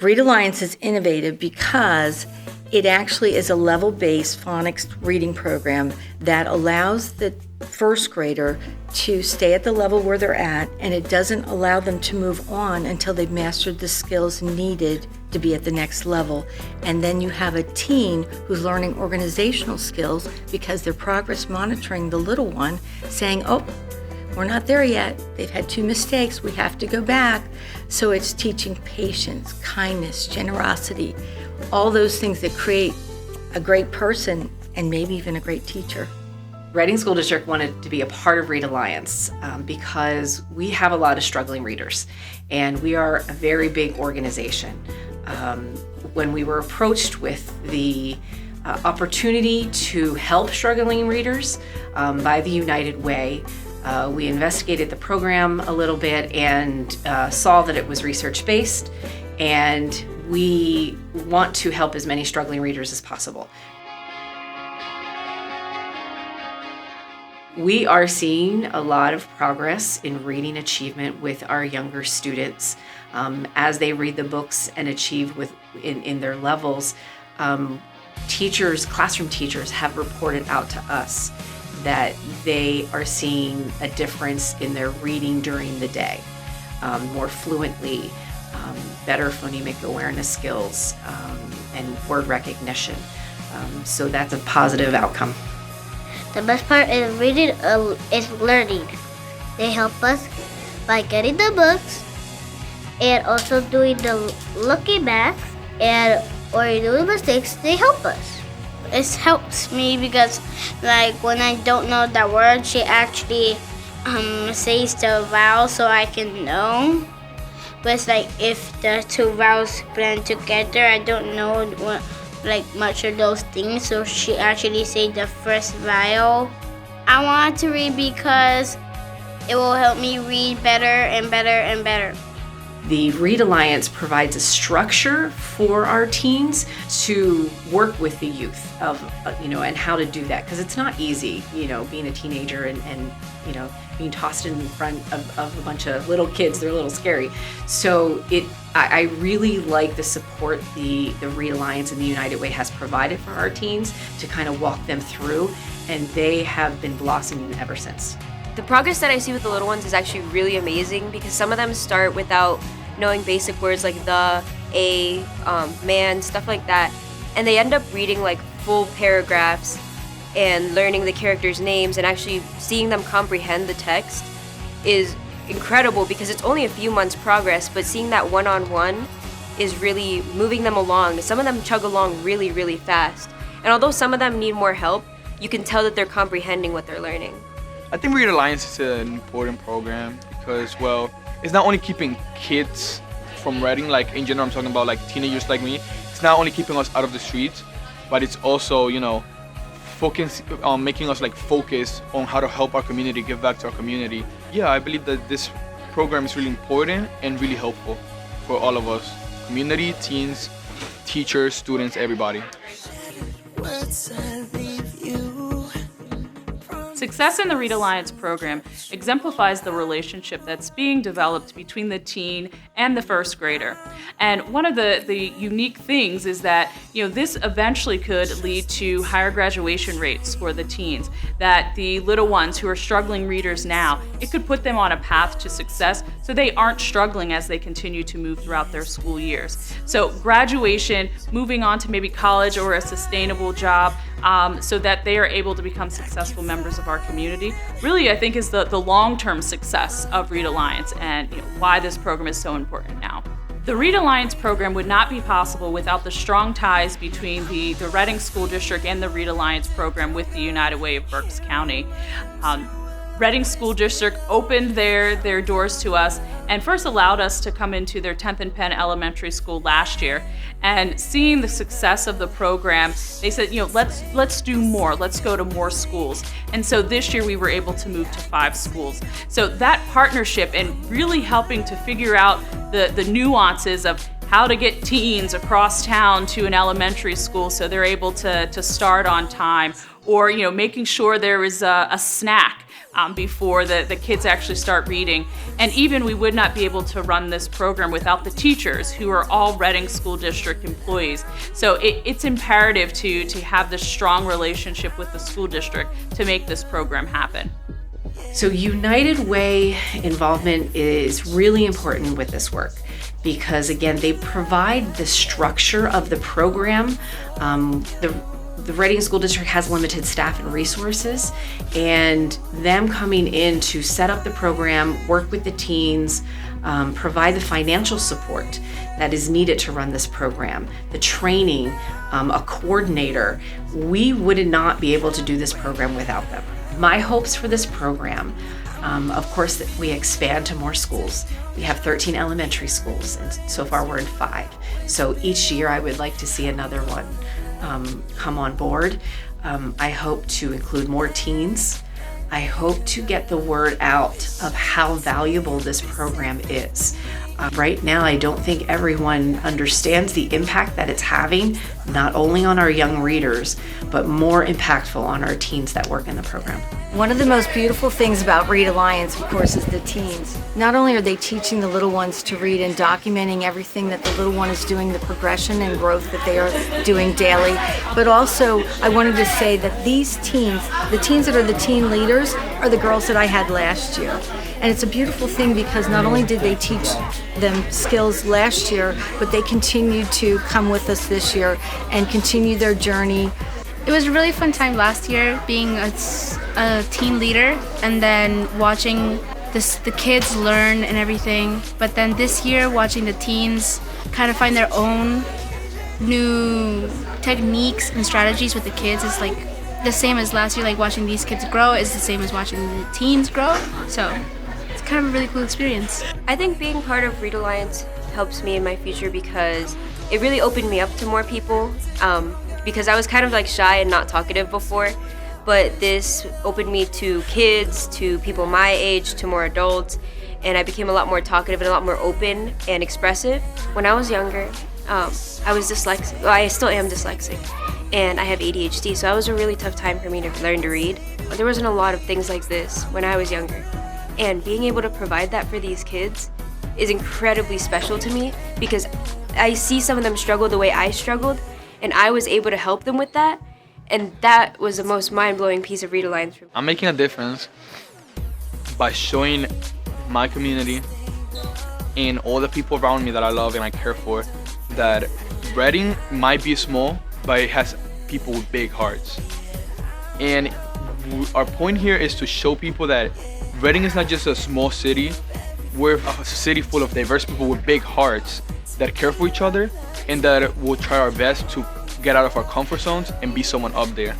Read Alliance is innovative because it actually is a level-based phonics reading program that allows the first grader to stay at the level where they're at, and it doesn't allow them to move on until they've mastered the skills needed to be at the next level. And then you have a teen who's learning organizational skills because they're progress monitoring the little one, saying, oh, we're not there yet. They've had 2 mistakes. We have to go back. So it's teaching patience, kindness, generosity, all those things that create a great person and maybe even a great teacher. Reading School District wanted to be a part of Read Alliance because we have a lot of struggling readers, and we are a very big organization. When we were approached with the opportunity to help struggling readers by the United Way, we investigated the program a little bit and saw that it was research-based, and we want to help as many struggling readers as possible. We are seeing a lot of progress in reading achievement with our younger students as they read the books and achieve in their levels. Teachers, classroom teachers have reported out to us that they are seeing a difference in their reading during the day, more fluently, better phonemic awareness skills, and word recognition. So that's a positive outcome. The best part is reading is learning. They help us by getting the books and also doing the looking back or doing mistakes. They help us. It helps me because when I don't know that word, she actually says the vowel so I can know. But if the 2 vowels blend together, I don't know what much of those things, so she actually said the first vowel. I want to read because it will help me read better and better and better. The Read Alliance provides a structure for our teens to work with the youth and how to do that, because it's not easy, being a teenager and being tossed in front of a bunch of little kids. They're a little scary. So I really like the support the Read Alliance and the United Way has provided for our teens to kind of walk them through, and they have been blossoming ever since. The progress that I see with the little ones is actually really amazing because some of them start without knowing basic words like the, a, man, stuff like that. And they end up reading full paragraphs and learning the characters' names and actually seeing them comprehend the text is incredible because it's only a few months' progress, but seeing that one-on-one is really moving them along. Some of them chug along really, really fast. And although some of them need more help, you can tell that they're comprehending what they're learning. I think Read Alliance is an important program because, it's not only keeping kids from reading, in general I'm talking about teenagers like me. It's not only keeping us out of the streets, but it's also, making us focus on how to help our community, give back to our community. Yeah, I believe that this program is really important and really helpful for all of us. Community, teens, teachers, students, everybody. Success in the Read Alliance program exemplifies the relationship that's being developed between the teen and the first grader. And one of the unique things is that, this eventually could lead to higher graduation rates for the teens, that the little ones who are struggling readers now, it could put them on a path to success so they aren't struggling as they continue to move throughout their school years. So graduation, moving on to maybe college or a sustainable job, so that they are able to become successful members of our community, really I think is the long-term success of Read Alliance and why this program is so important now. The Read Alliance program would not be possible without the strong ties between the Reading School District and the Read Alliance program with the United Way of Berks County. Reading School District opened their doors to us and first allowed us to come into their 10th and Penn Elementary School last year. And seeing the success of the program, they said, let's do more. Let's go to more schools. And so this year we were able to move to 5 schools. So that partnership and really helping to figure out the nuances of how to get teens across town to an elementary school so they're able to start on time, or making sure there is a snack before the kids actually start reading. And even we would not be able to run this program without the teachers, who are all Reading School District employees. So it's imperative to have this strong relationship with the school district to make this program happen. So United Way involvement is really important with this work because, again, they provide the structure of the program. The Reading School District has limited staff and resources, and them coming in to set up the program, work with the teens, provide the financial support that is needed to run this program, the training, a coordinator. We would not be able to do this program without them. My hopes for this program, of course, that we expand to more schools. We have 13 elementary schools, and so far we're in 5. So each year I would like to see another one come on board. I hope to include more teens. I hope to get the word out of how valuable this program is. Right now, I don't think everyone understands the impact that it's having, not only on our young readers, but more impactful on our teens that work in the program. One of the most beautiful things about Read Alliance, of course, is the teens. Not only are they teaching the little ones to read and documenting everything that the little one is doing, the progression and growth that they are doing daily, but also I wanted to say that these teens, the teens that are the teen leaders, are the girls that I had last year. And it's a beautiful thing because not only did they teach them skills last year, but they continued to come with us this year and continue their journey. It was a really fun time last year being a teen leader and then watching the kids learn and everything. But then this year watching the teens kind of find their own new techniques and strategies with the kids is like the same as last year. Like watching these kids grow is the same as watching the teens grow. So it's kind of a really cool experience. I think being part of Read Alliance helps me in my future because it really opened me up to more people. Because I was kind of like shy and not talkative before, but this opened me to kids, to people my age, to more adults, and I became a lot more talkative and a lot more open and expressive. When I was younger, I was dyslexic. Well, I still am dyslexic, and I have ADHD, so it was a really tough time for me to learn to read. There wasn't a lot of things like this when I was younger, and being able to provide that for these kids is incredibly special to me because I see some of them struggle the way I struggled, and I was able to help them with that, and that was the most mind-blowing piece of Read Alliance for me. I'm making a difference by showing my community and all the people around me that I love and I care for that Reading might be small, but it has people with big hearts. And our point here is to show people that Reading is not just a small city. We're a city full of diverse people with big hearts that care for each other and that will try our best to get out of our comfort zones and be someone up there.